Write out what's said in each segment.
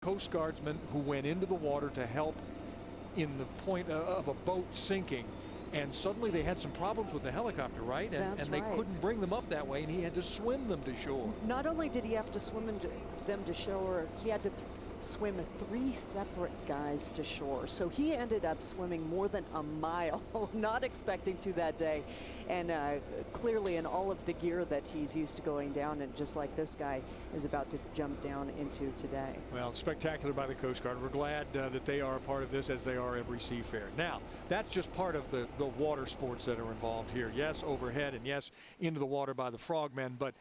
Coast Guardsmen who went into the water to help in the point of a boat sinking, and suddenly they had some problems with the helicopter, right? And they couldn't bring them up that way, and he had to swim them to shore. Not only did he have to swim them to shore, he had to swim 3 separate guys to shore. So he ended up swimming more than a mile, not expecting to that day. And clearly in all of the gear that he's used to going down, and just like this guy is about to jump down into today. Well, spectacular by the Coast Guard. We're glad that they are a part of this, as they are every Seafair. Now, that's just part of the water sports that are involved here. Yes, overhead, and yes, into the water by the frogmen, but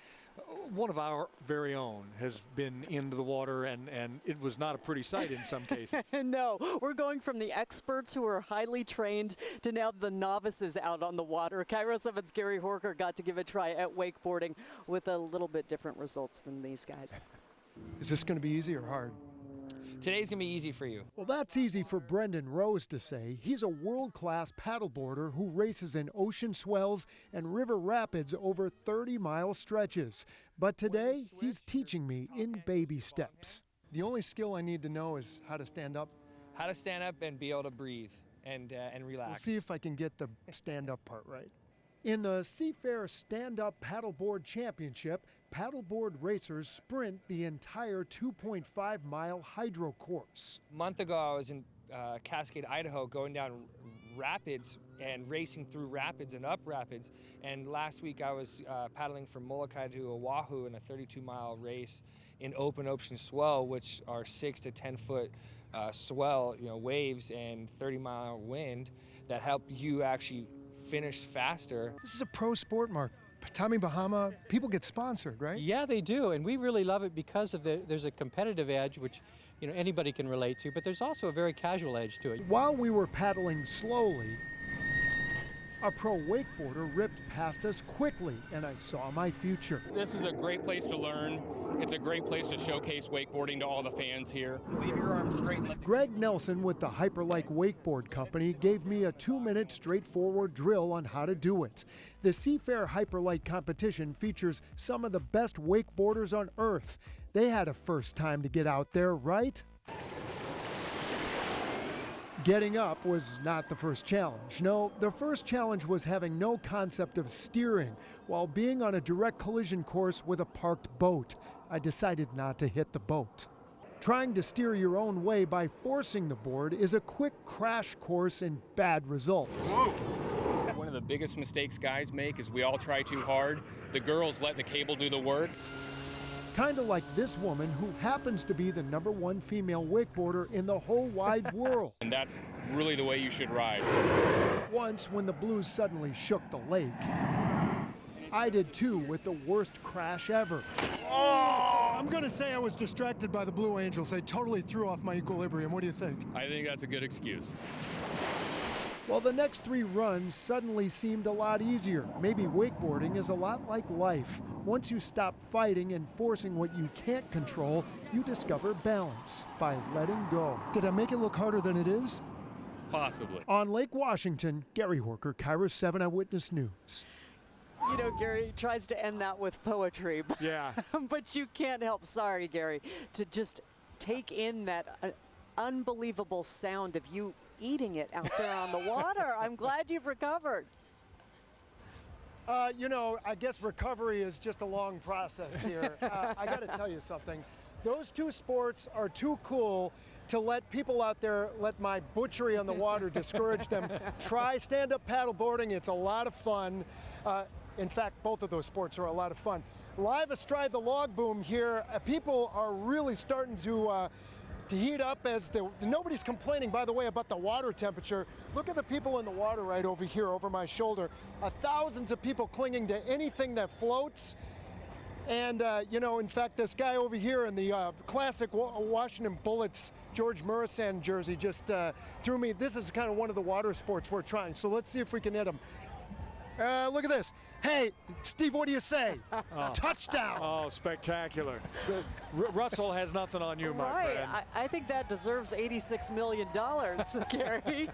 one of our very own has been into the water, and it was not a pretty sight in some cases. No, we're going from the experts who are highly trained to now the novices out on the water. Cairo 7's Gary Horker got to give a try at wakeboarding with a little bit different results than these guys. Is this going to be easy or hard? Today's going to be easy for you. Well, that's easy for Brendan Rose to say. He's a world-class paddleboarder who races in ocean swells and river rapids over 30-mile stretches. But today, he's teaching me in baby steps. The only skill I need to know is how to stand up. How to stand up and be able to breathe and relax. We'll see if I can get the stand-up part right. In the Seafair Stand-Up Paddleboard Championship, paddleboard racers sprint the entire 2.5-mile hydro course. A month ago, I was in Cascade, Idaho, going down rapids and racing through rapids and up rapids. And last week, I was paddling from Molokai to Oahu in a 32-mile race in open ocean swell, which are 6 to 10 foot swell, waves and 30-mile wind that help you actually finish faster. This is a pro sport, Mark. Tommy Bahama, people get sponsored, right? Yeah, they do, and we really love it because of there's a competitive edge, which anybody can relate to, but there's also a very casual edge to it. While we were paddling slowly, a pro wakeboarder ripped past us quickly, and I saw my future. This is a great place to learn. It's a great place to showcase wakeboarding to all the fans here. Leave your arms straight. Greg Nelson with the Hyperlike Wakeboard Company gave me a 2-minute straightforward drill on how to do it. The Seafair Hyperlike competition features some of the best wakeboarders on earth. They had a first time to get out there, right? Getting up was not the first challenge. No, the first challenge was having no concept of steering while being on a direct collision course with a parked boat. I decided not to hit the boat. Trying to steer your own way by forcing the board is a quick crash course in bad results. Whoa. One of the biggest mistakes guys make is we all try too hard. The girls let the cable do the work. Kind of like this woman who happens to be the #1 female wakeboarder in the whole wide world. And that's really the way you should ride. Once, when the blues suddenly shook the lake, I did too, with the worst crash ever. Oh! I'm going to say I was distracted by the Blue Angels. They totally threw off my equilibrium. What do you think? I think that's a good excuse. Well, the next 3 runs suddenly seemed a lot easier. Maybe wakeboarding is a lot like life. Once you stop fighting and forcing what you can't control, you discover balance by letting go. Did I make it look harder than it is? Possibly. On Lake Washington, Gary Horker, Cairo 7 Eyewitness News. Gary tries to end that with poetry. Yeah. But you can't help, sorry, Gary, to just take in that unbelievable sound of you eating it out there on the water. I'm glad you've recovered. I guess recovery is just a long process here. I got to tell you something. Those 2 sports are too cool to let people out there, let my butchery on the water discourage them. Try stand-up paddleboarding. It's a lot of fun. In fact, both of those sports are a lot of fun. Live astride the log boom here, people are really starting to heat up as nobody's complaining, by the way, about the water temperature. Look at the people in the water right over here, over my shoulder. Thousands of people clinging to anything that floats. And, in fact, this guy over here in the classic Washington Bullets George Murison jersey just threw me. This is kind of one of the water sports we're trying. So let's see if we can hit him. Look at this. Hey, Steve, what do you say? Touchdown. Oh, spectacular. Russell has nothing on you, my Right. friend. I think that deserves $86 million, Gary.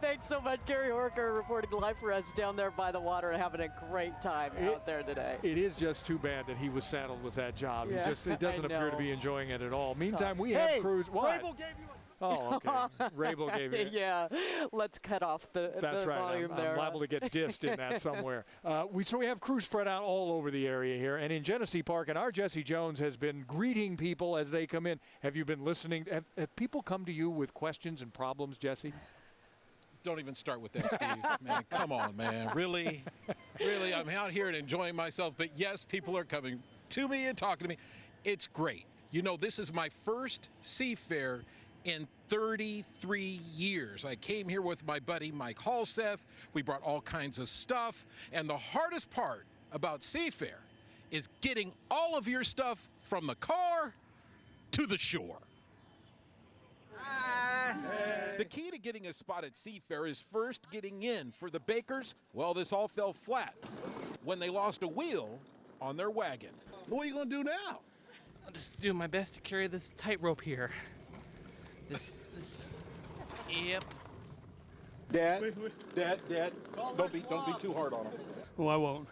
Thanks so much, Gary Horker, reporting live for us down there by the water and having a great time out there today. It is just too bad that he was saddled with that job. Yeah, He doesn't I appear to know. be enjoying it at all. Meantime, we have Hey, Cruz. What? Rabel gave you Oh, okay. Rabel gave you. Yeah, let's cut off the That's right. volume I'm there. liable to get dissed in that somewhere. So we have crews spread out all over the area here. And in Genesee Park, and our Jesse Jones has been greeting people as they come in. Have you been listening? Have people come to you with questions and problems, Jesse? Don't even start with that, Steve. Man, come on, man. Really? I'm out here and enjoying myself. But yes, people are coming to me and talking to me. It's great. You know, this is my first Seafair in 33 years. I came here with my buddy Mike Halseth. We brought all kinds of stuff. And the hardest part about Seafair is getting all of your stuff from the car to the shore. The key to getting a spot at Seafair is first getting in. For the Bakers, well, this all fell flat when they lost a wheel on their wagon. What are you going to do now? I'll just do my best to carry this tightrope here. Yep. Dad, don't be too hard on him. Oh, I won't.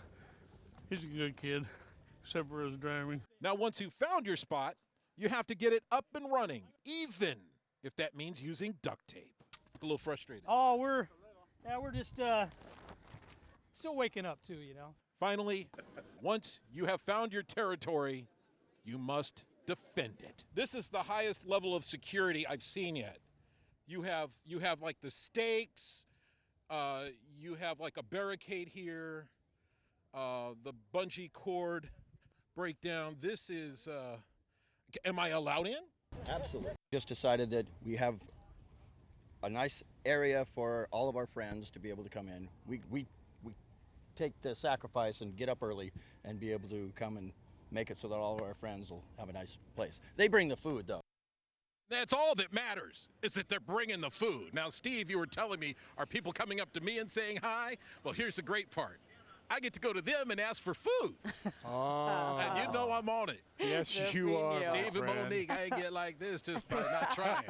He's a good kid, except for his driving. Now, once you've found your spot, you have to get it up and running, even if that means using duct tape. A little frustrated. Oh, we're just still waking up too, you know. Finally, once you have found your territory, you must defend it. This is the highest level of security I've seen yet. You have like the stakes, you have like a barricade here, the bungee cord breakdown. This is, am I allowed in? Absolutely. Just decided that we have a nice area for all of our friends to be able to come in. We take the sacrifice and get up early and be able to come and make it so that all of our friends will have a nice place. They bring the food, though. That's all that matters, is that they're bringing the food. Now, Steve, you were telling me, are people coming up to me and saying hi? Well, here's the great part. I get to go to them and ask for food. Oh. And you know I'm on it. Yes, you are, my Steve and friend. Monique, I ain't get like this just by not trying.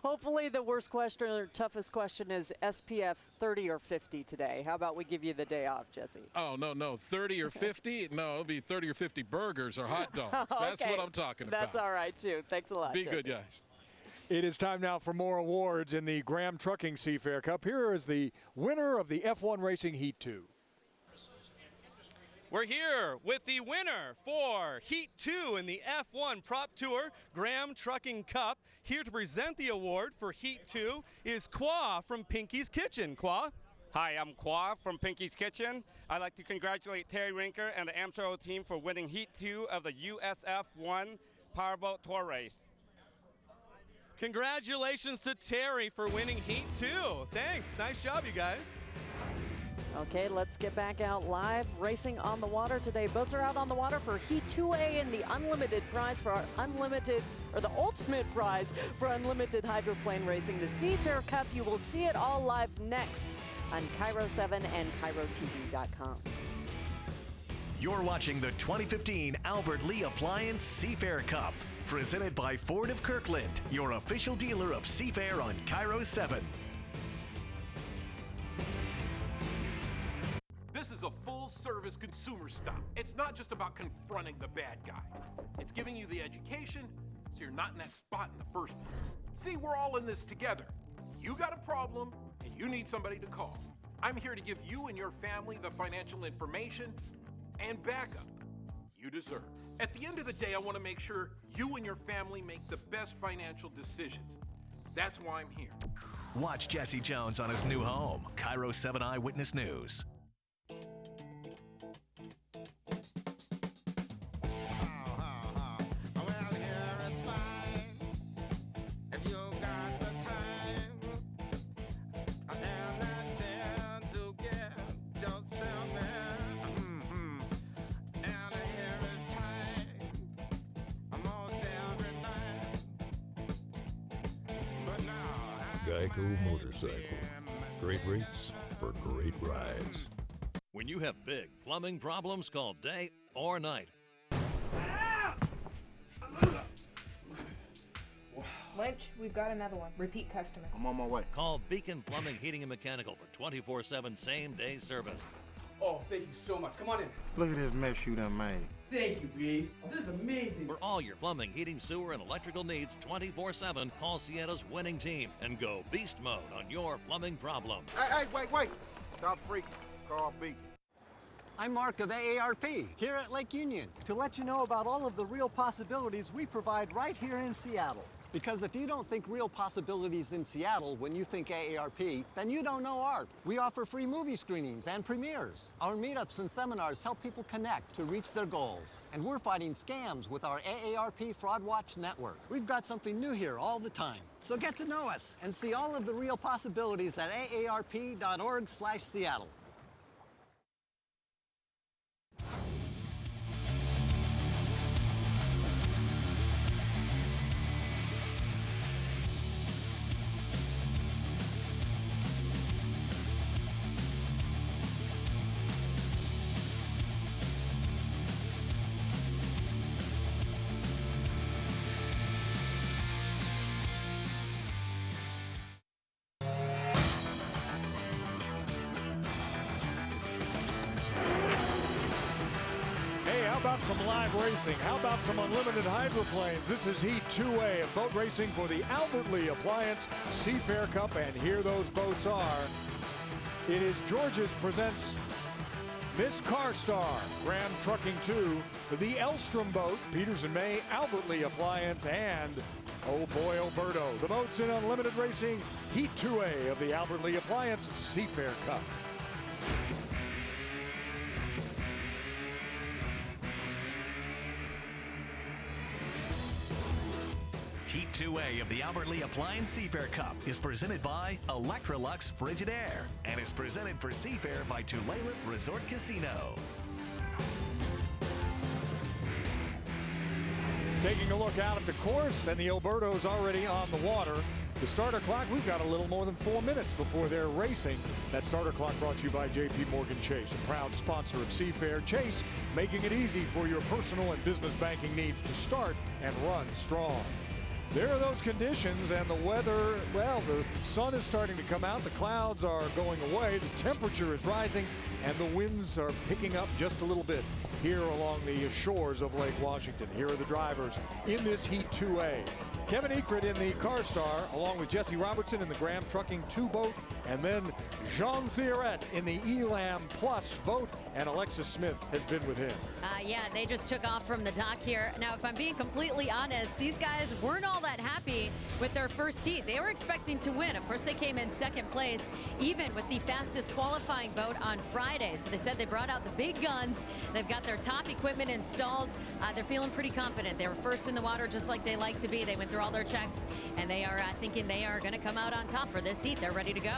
Hopefully the worst question or toughest question is SPF 30 or 50 today. How about we give you the day off, Jesse? Oh, no, 30 or 50? No, it'll be 30 or 50 burgers or hot dogs. That's Okay. what I'm talking about. That's all right, too. Thanks a lot, Be Jesse. good, guys. It is time now for more awards in the Graham Trucking Seafair Cup. Here is the winner of the F1 Racing Heat 2. We're here with the winner for Heat 2 in the F1 Prop Tour Graham Trucking Cup. Here to present the award for Heat 2 is Qua from Pinky's Kitchen. Qua? Hi, I'm Qua from Pinky's Kitchen. I'd like to congratulate Terry Rinker and the Amtro team for winning Heat 2 of the USF1 Powerboat Tour Race. Congratulations to Terry for winning Heat 2. Thanks. Nice job, you guys. Okay, let's get back out live racing on the water today. Boats are out on the water for Heat 2A and the unlimited prize for our the ultimate prize for unlimited hydroplane racing, the Seafair Cup. You will see it all live next on Cairo 7 and CairoTV.com. You're watching the 2015 Albert Lee Appliance Seafair Cup, presented by Ford of Kirkland, your official dealer of Seafair on Cairo 7. This is a full-service consumer stop. It's not just about confronting the bad guy. It's giving you the education so you're not in that spot in the first place. See, we're all in this together. You got a problem, and you need somebody to call. I'm here to give you and your family the financial information and backup you deserve. At the end of the day, I want to make sure you and your family make the best financial decisions. That's why I'm here. Watch Jesse Jones on his new home, Cairo 7 Eyewitness News. Geico Motorcycle. Great rates, for great rides. When you have big plumbing problems, call day or night. Lynch, we've got another one. Repeat customer. I'm on my way. Call Beacon Plumbing, Heating, and Mechanical for 24/7 same-day service. Oh, thank you so much. Come on in. Look at this mess you done made. Thank you, Beast. Oh, this is amazing. For all your plumbing, heating, sewer, and electrical needs 24/7, call Sienna's winning team and go beast mode on your plumbing problem. Hey, wait. Stop freaking. Call Beacon. I'm Mark of AARP here at Lake Union to let you know about all of the real possibilities we provide right here in Seattle. Because if you don't think real possibilities in Seattle when you think AARP, then you don't know art. We offer free movie screenings and premieres. Our meetups and seminars help people connect to reach their goals. And we're fighting scams with our AARP Fraud Watch Network. We've got something new here all the time. So get to know us and see all of the real possibilities at aarp.org/Seattle. How about some live racing? How about some unlimited hydroplanes? This is Heat 2A of boat racing for the Albert Lee Appliance Seafair Cup, and here those boats are. It is George's presents Miss Carstar, Graham Trucking 2, the Elstrom boat, Peters and May, Albert Lee Appliance, and oh boy, Alberto. The boats in unlimited racing, Heat 2A of the Albert Lee Appliance Seafair Cup. Heat 2A of the Albert Lee Appliance Seafair Cup is presented by Electrolux Frigidaire and is presented for Seafair by Tulalip Resort Casino. Taking a look out at the course, and the Alberto's already on the water. The starter clock, we've got a little more than 4 minutes before they're racing. That starter clock brought to you by J.P. Morgan Chase, a proud sponsor of Seafair. Chase, making it easy for your personal and business banking needs to start and run strong. There are those conditions, and the weather, well, the sun is starting to come out, the clouds are going away, the temperature is rising, and the winds are picking up just a little bit here along the shores of Lake Washington. Here are the drivers in this Heat 2A. Kevin Ekert in the Carstar, along with Jesse Robertson in the Graham Trucking 2 boat, and then Jean Thierret in the Elam Plus boat, and Alexis Smith has been with him. Yeah, they just took off from the dock here. Now, if I'm being completely honest, these guys weren't all that happy with their first heat. They were expecting to win. Of course, they came in second place, even with the fastest qualifying boat on Friday. So they said they brought out the big guns. They've got their top equipment installed. They're feeling pretty confident. They were first in the water just like they like to be. They went through all their checks, and they are thinking they are going to come out on top for this heat. They're ready to go.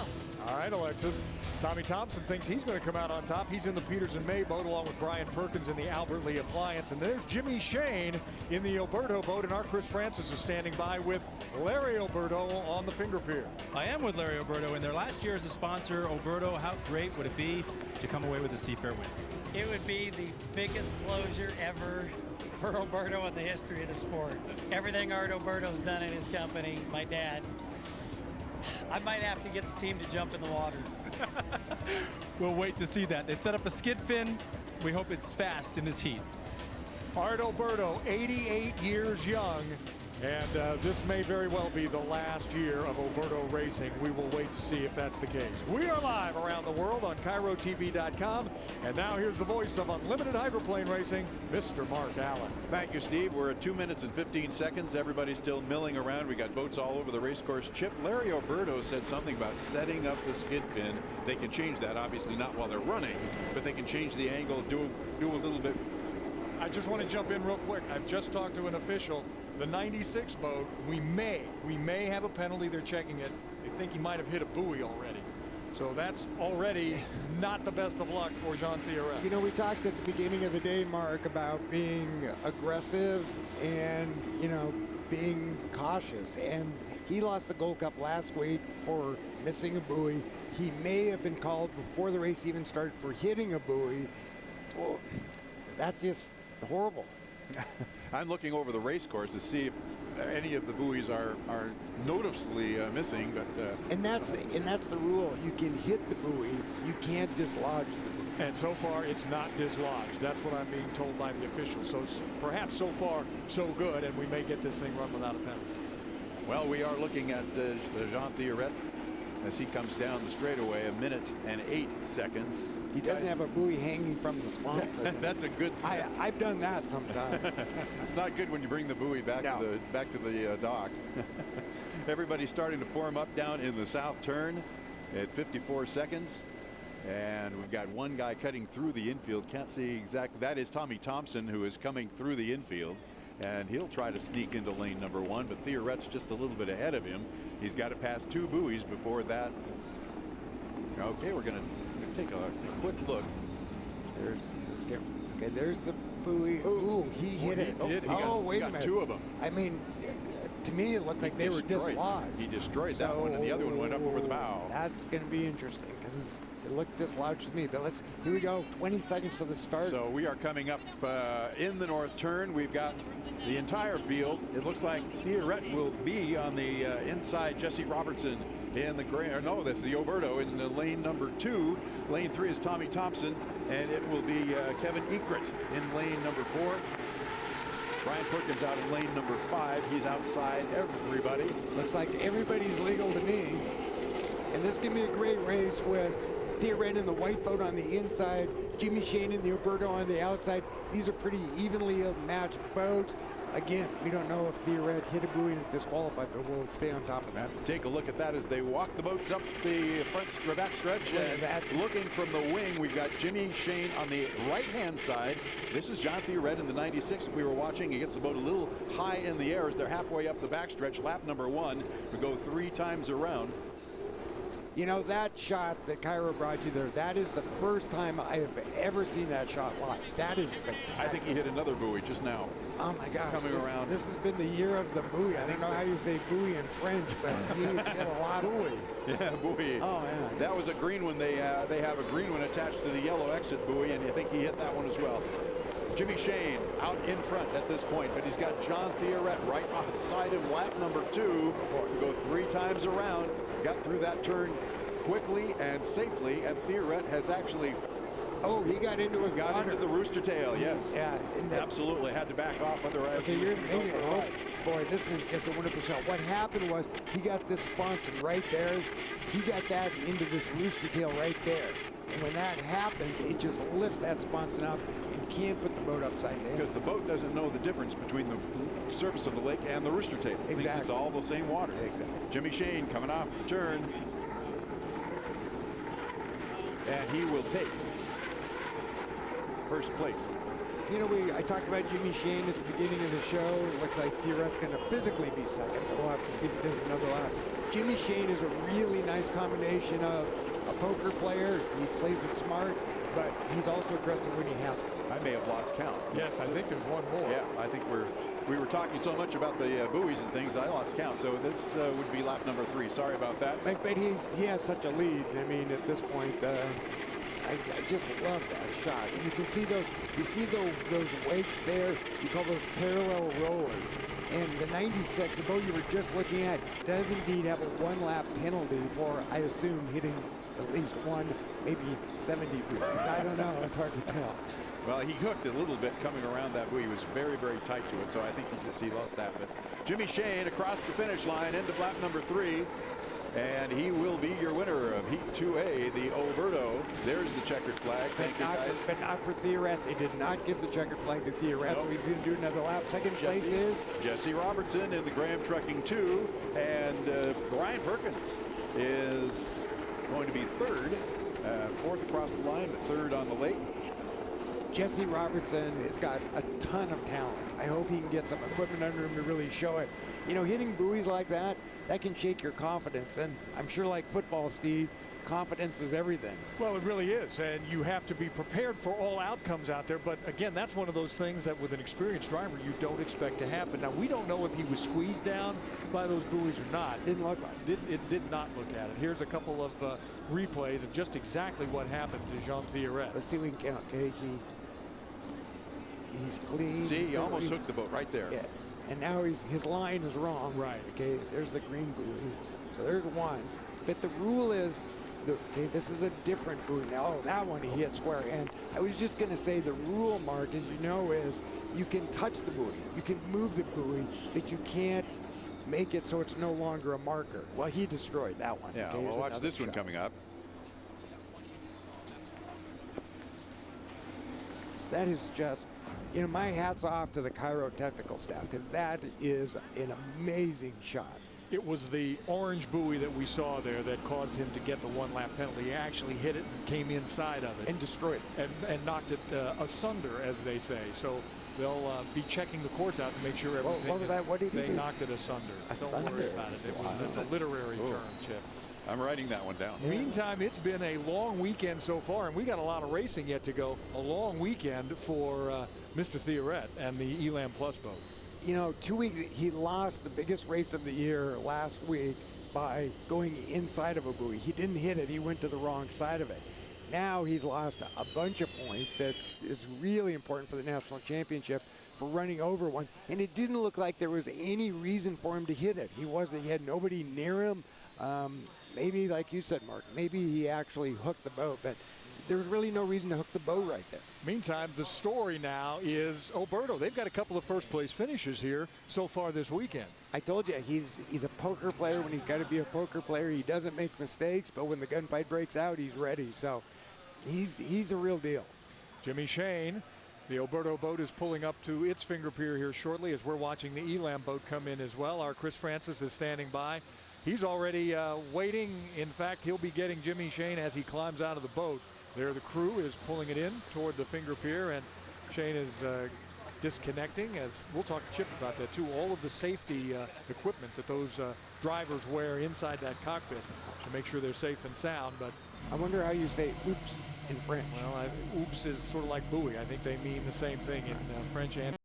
All right, Alexis. Tommy Thompson thinks he's going to come out on top. He's in the Peters and May boat along with Brian Perkins in the Albert Lee Appliance. And there's Jimmy Shane in the Alberto boat. And our Chris Francis is standing by with Larry Alberto on the finger pier. I am with Larry Alberto. In their last year as a sponsor, Alberto, how great would it be to come away with a Seafair win? It would be the biggest closure ever for Alberto in the history of the sport. Everything Art Alberto's done in his company, my dad, I might have to get the team to jump in the water. We'll wait to see that. They set up a skid fin. We hope it's fast in this heat. Art Alberto, 88 years young, and this may very well be the last year of Alberto racing. We will wait to see if that's the case. We are live around the world on KairoTV.com, and now here's the voice of unlimited hydroplane racing, Mr. Mark Allen. Thank you, Steve. We're at 2 minutes and 15 seconds. Everybody's still milling around. We got boats all over the race course. Chip, Larry Alberto said something about setting up the skid fin. They can change that, obviously not while they're running, but they can change the angle, do a little bit. I just want to jump in real quick. I've just talked to an official. The 96 boat, we may have a penalty. They're checking it. They think he might have hit a buoy already. So that's already not the best of luck for Jean Thierret. You know, we talked at the beginning of the day, Mark, about being aggressive and, you know, being cautious. And he lost the Gold Cup last week for missing a buoy. He may have been called before the race even started for hitting a buoy. Well, that's just horrible. I'm looking over the race course to see if any of the buoys are noticeably missing, but and that's the rule. You can hit the buoy, you can't dislodge the buoy. And so far, it's not dislodged. That's what I'm being told by the officials. So perhaps so far, so good, and we may get this thing run without a penalty. Well, we are looking at Jean Theoret as he comes down the straightaway, 1 minute and 8 seconds. He doesn't have a buoy hanging from the sponsor. That's a good. I've done that sometimes. It's not good when you bring the buoy back to the dock. Everybody's starting to form up down in the south turn at 54 seconds. And we've got one guy cutting through the infield. Can't see exactly. That is Tommy Thompson, who is coming through the infield. And he'll try to sneak into lane number 1, but Theoret's just a little bit ahead of him. He's got to pass 2 buoys before that. Okay, we're going to take a quick look. There's the buoy. Ooh, he hit it. Wait a minute. 2 of them. I mean, to me, it looked like they were dislodged. He destroyed that one, and the other one went up over the bow. That's going to be interesting because it looked dislodged to me. But here we go. 20 seconds to the start. So we are coming up in the north turn. We've got the entire field. It looks like Theoret will be on the inside. Jesse Robertson in the grand. No, that's the Oberto in the lane number 2. Lane 3 is Tommy Thompson, and it will be Kevin Ekert in lane number 4. Brian Perkins out in lane number 5. He's outside everybody. Looks like everybody's legal to me. And this is going to be a great race with Theoret in the white boat on the inside, Jimmy Shane in the Oberto on the outside. These are pretty evenly matched boats. Again, we don't know if Theoret hit a buoy and is disqualified, but we'll stay on top of that. Take a look at that as they walk the boats up the back stretch. And looking from the wing, we've got Jimmy Shane on the right-hand side. This is John Theoret in the 96 we were watching. He gets the boat a little high in the air as they're halfway up the back stretch. Lap number 1. We go 3 times around. You know, that shot that Cairo brought you there, that is the first time I have ever seen that shot live. That is spectacular. I think he hit another buoy just now. Oh my gosh. Coming around. This has been the year of the buoy. I don't know how you say buoy in French, but he hit a lot of buoy. Yeah, buoy. Oh, man. That was a green one. They have a green one attached to the yellow exit buoy, and I think he hit that one as well. Jimmy Shane out in front at this point, but he's got John Theoret right beside him, lap number 2. We go 3 times around. Got through that turn quickly and safely, and Theoret has actually he got into his water. Into the rooster tail, yes. Yeah. Absolutely. Had to back off, otherwise. Okay, boy, this is just a wonderful shot. What happened was he got this sponson right there. He got that into this rooster tail right there. And when that happens, it just lifts that sponson up and can't put the boat upside down. Because the boat doesn't know the difference between the surface of the lake and the rooster tail. It thinks it's all the same water. Exactly. Jimmy Shane coming off the turn. And he will take first place. You know, I talked about Jimmy Shane at the beginning of the show. It looks like Theoret's going to physically be second, but we'll have to see if there's another lap. Jimmy Shane is a really nice combination of a poker player. He plays it smart, but he's also aggressive when he has to. I may have lost count. Yes, I think there's one more. Yeah, I think we were talking so much about the buoys and things, I lost count. So this would be lap number 3. Sorry about that. But he has such a lead. I mean, at this point, I just love that shot. And you can see those wakes there. You call those parallel rollers. And the 96, the boat you were just looking at, does indeed have a 1-lap penalty for, I assume, hitting at least 1, maybe 70 buoys. I don't know. It's hard to tell. Well, he hooked a little bit coming around that buoy. He was very, very tight to it, so I think he lost that. But Jimmy Shane across the finish line into lap number 3. And he will be your winner of Heat 2A, the Oberto. There's the checkered flag. Thank you, guys. But not for Theoret. They did not give the checkered flag to Theoret, so he's going to do another lap. Second place is Jesse Robertson in the Graham Trucking 2. And Brian Perkins is going to be third. 4th across the line, but 3rd on the lake. Jesse Robertson has got a ton of talent. I hope he can get some equipment under him to really show it. You know, hitting buoys like that can shake your confidence. And I'm sure like football, Steve, confidence is everything. Well, it really is, and you have to be prepared for all outcomes out there. But again, that's one of those things that with an experienced driver you don't expect to happen. Now, we don't know if he was squeezed down by those buoys or not. Didn't look like it. It did not look at it. Here's a couple of replays of just exactly what happened to Jean Theoret. Let's see if we can count. Okay, he's clean. See, he almost hooked the boat right there. Yeah. And now his line is wrong. Right. Okay, there's the green buoy. So there's one. But the rule is, okay, this is a different buoy. Now, that one he hit square. And I was just going to say the rule, Mark, as you know, is you can touch the buoy. You can move the buoy, but you can't make it so it's no longer a marker. Well, he destroyed that one. Yeah, okay, well, watch this one shot. coming up. That is just, you know, my hat's off to the Cairo technical staff, because that is an amazing shot. It was the orange buoy that we saw there that caused him to get the one-lap penalty. He actually hit it and came inside of it. And destroyed it. And knocked it asunder, as they say. So they'll be checking the courts out to make sure everything. What was that? What did he do? They knocked it asunder. Don't worry about it. It's a literary term, Chip. I'm writing that one down. Meantime, it's been a long weekend so far, and we got a lot of racing yet to go. A long weekend for Mr. Theoret and the Elam Plus boat. You know, 2 weeks, he lost the biggest race of the year last week by going inside of a buoy. He didn't hit it. He went to the wrong side of it. Now he's lost a bunch of points that is really important for the national championship for running over one. And it didn't look like there was any reason for him to hit it. He had nobody near him. Maybe, like you said, Mark, maybe he actually hooked the boat, but there's really no reason to hook the boat right there. Meantime, the story now is Alberto. They've got a couple of first-place finishes here so far this weekend. I told you, he's a poker player when he's got to be a poker player. He doesn't make mistakes, but when the gunfight breaks out, he's ready. So he's a real deal. Jimmy Shane, the Alberto boat is pulling up to its finger pier here shortly as we're watching the Elam boat come in as well. Our Chris Francis is standing by. He's already waiting. In fact, he'll be getting Jimmy Shane as he climbs out of the boat. There, the crew is pulling it in toward the finger pier, and Shane is disconnecting. As we'll talk to Chip about that too. All of the safety equipment that those drivers wear inside that cockpit to make sure they're safe and sound. But I wonder how you say "oops" in French. Well, oops is sort of like buoy. I think they mean the same thing in French and